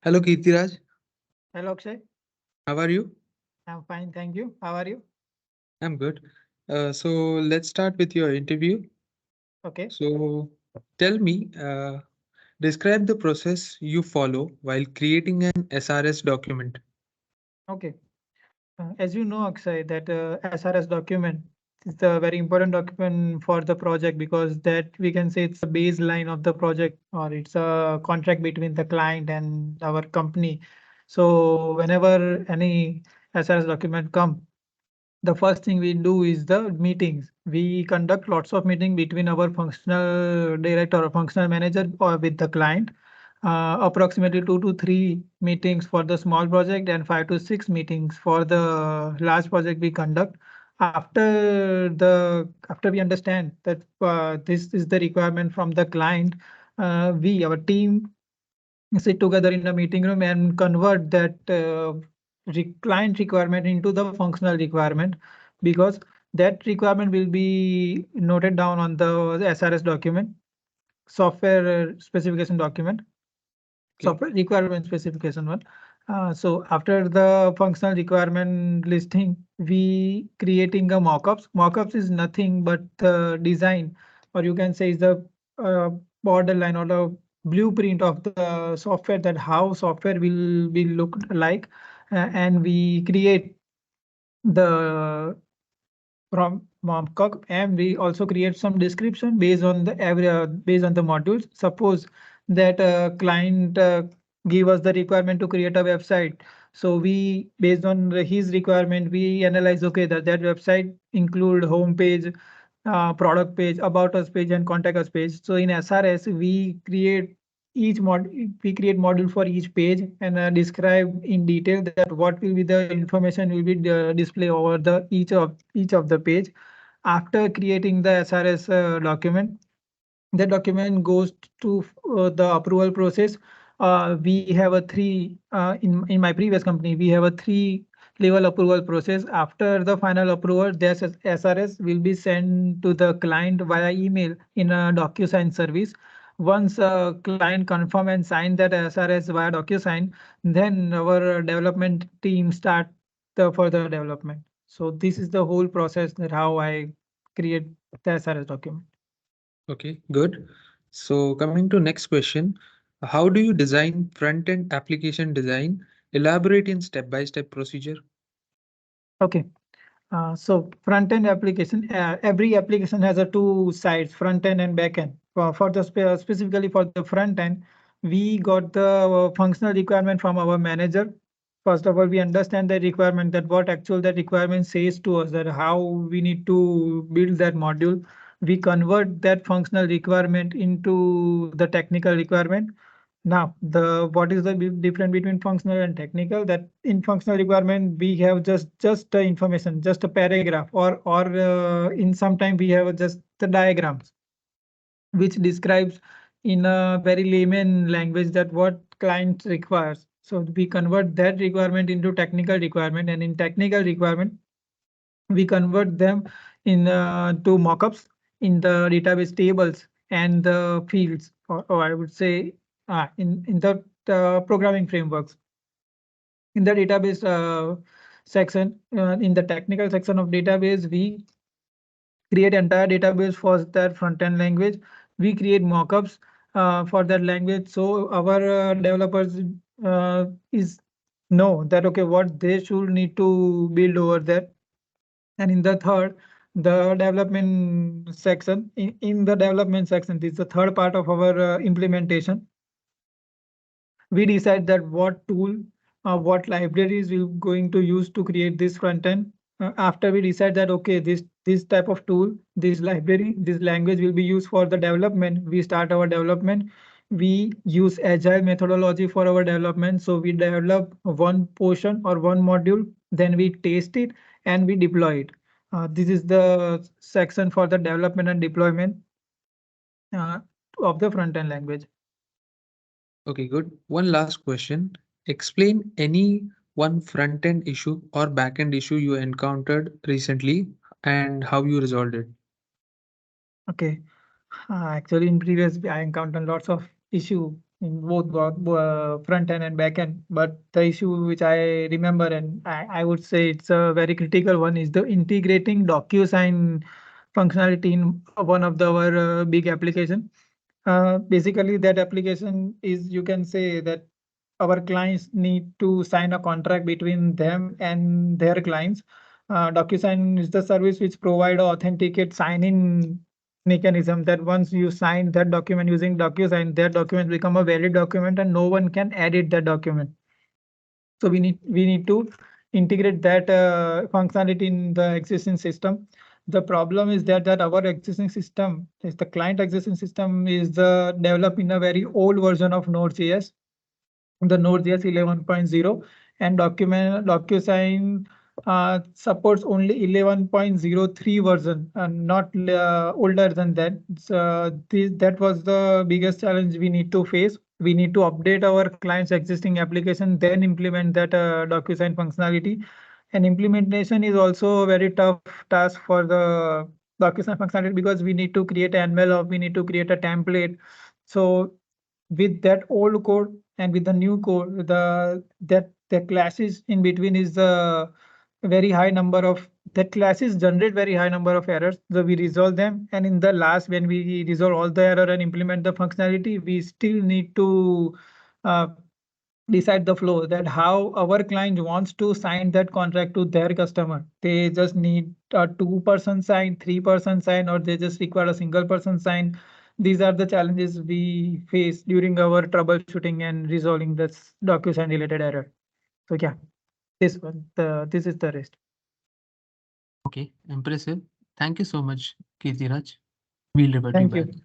Hello, Kirtiraj. Hello, Akshay. How are you? I'm fine, thank you. How are you? I'm good. So let's start with your interview. Okay. So tell me, describe the process you follow while creating an SRS document. Okay. As you know, Akshay, that SRS document is the very important document for the project because that we can say it's a baseline of the project or it's a contract between the client and our company. So whenever any SRS document come, the first thing we do is the meetings. We conduct lots of meeting between our functional director or functional manager or with the client. Approximately 2 to 3 meetings for the small project and 5 to 6 meetings for the large project we conduct. After we understand that this is the requirement from the client, we our team sit together in a meeting room and convert that client requirement into the functional requirement because that requirement will be noted down on the SRS document, software specification document, Okay. software requirement specification one. So after the functional requirement listing, we creating a mockups. Mockups is nothing but the design, or you can say is the uh, borderline or the blueprint of the software that how software will be looked like, and we create the from mockup and we also create some description based on the every based on the modules. Suppose that client give us the requirement to create a website. So we based on his requirement, we analyze okay that website include home page, product page, about us page, and contact us page. So in SRS, we create module for each page and describe in detail that what will be the information will be display over the each of the page. After creating the SRS document, the document goes to the approval process. We have a in my previous company, we have a three level approval process. After the final approval, this SRS will be sent to the client via email in a DocuSign service. Once client confirm and sign that SRS via DocuSign, then our development team start the further development. So this is the whole process that how I create the SRS document. Okay, good. So coming to next question, how do you design front-end application design? Elaborate in step-by-step procedure. Okay. So front-end application, every application has a two sides, front end and back end. For the specifically for the front end, we got the functional requirement from our manager. First of all, we understand the requirement that what actual that requirement says to us that how we need to build that module. We convert that functional requirement into the technical requirement. Now, the what is the difference between functional and technical? That in functional requirement we have just the information, just a paragraph, or in some time we have just the diagrams, which describes in a very layman language that what client requires. So we convert that requirement into technical requirement, and in technical requirement we convert them in to mockups in the database tables and the fields, or I would say in the programming frameworks. In the database section, in the technical section of database, we create entire database for that front-end language. We create mockups for that language, so our developers is know that okay what they should need to build over there. And in the third, the development section, in the development section, this is the third part of our implementation. We decide that what tool, what libraries we're going to use to create this front end. After we decide that okay, this type of tool, this library, this language will be used for the development, we start our development. We use agile methodology for our development. So we develop one portion or one module, then we test it and we deploy it. This is the section for the development and deployment uh, of the front end language. Okay, good. One last question. Explain any one front-end issue or back-end issue you encountered recently and how you resolved it. Okay. Actually, in previous, I encountered lots of issue in both front end and back end. But the issue which I remember, and I would say it's a very critical one, is the integrating DocuSign functionality in one of our big application. Basically, that application is, you can say that our clients need to sign a contract between them and their clients. DocuSign is the service which provide authenticate sign-in mechanism, that once you sign that document using DocuSign, that document become a valid document and no one can edit that document. So we need to integrate that functionality in the existing system. The problem is that our existing system is the client existing system is developed in a very old version of Node.js, the Node.js 11.0, and DocuSign supports only 11.03 version and not older than that. That was the biggest challenge we need to face. We need to update our client's existing application, then implement that DocuSign functionality. And implementation is also a very tough task for the DocuSign functionality, because we need to create an envelope, we need to create a template. So with that old code and with the new code, the classes in between is the very high number of that classes generate very high number of errors. So we resolve them, and in the last, when we resolve all the error and implement the functionality, we still need to uh, decide the flow, that how our client wants to sign that contract to their customer. They just need a two-person sign, three-person sign, or they just require a single person sign. These are the challenges we face during our troubleshooting and resolving this DocuSign related error. So yeah, this is the rest. Okay, impressive. Thank you so much, Kirtiraj. We'll revert you Thank back. you.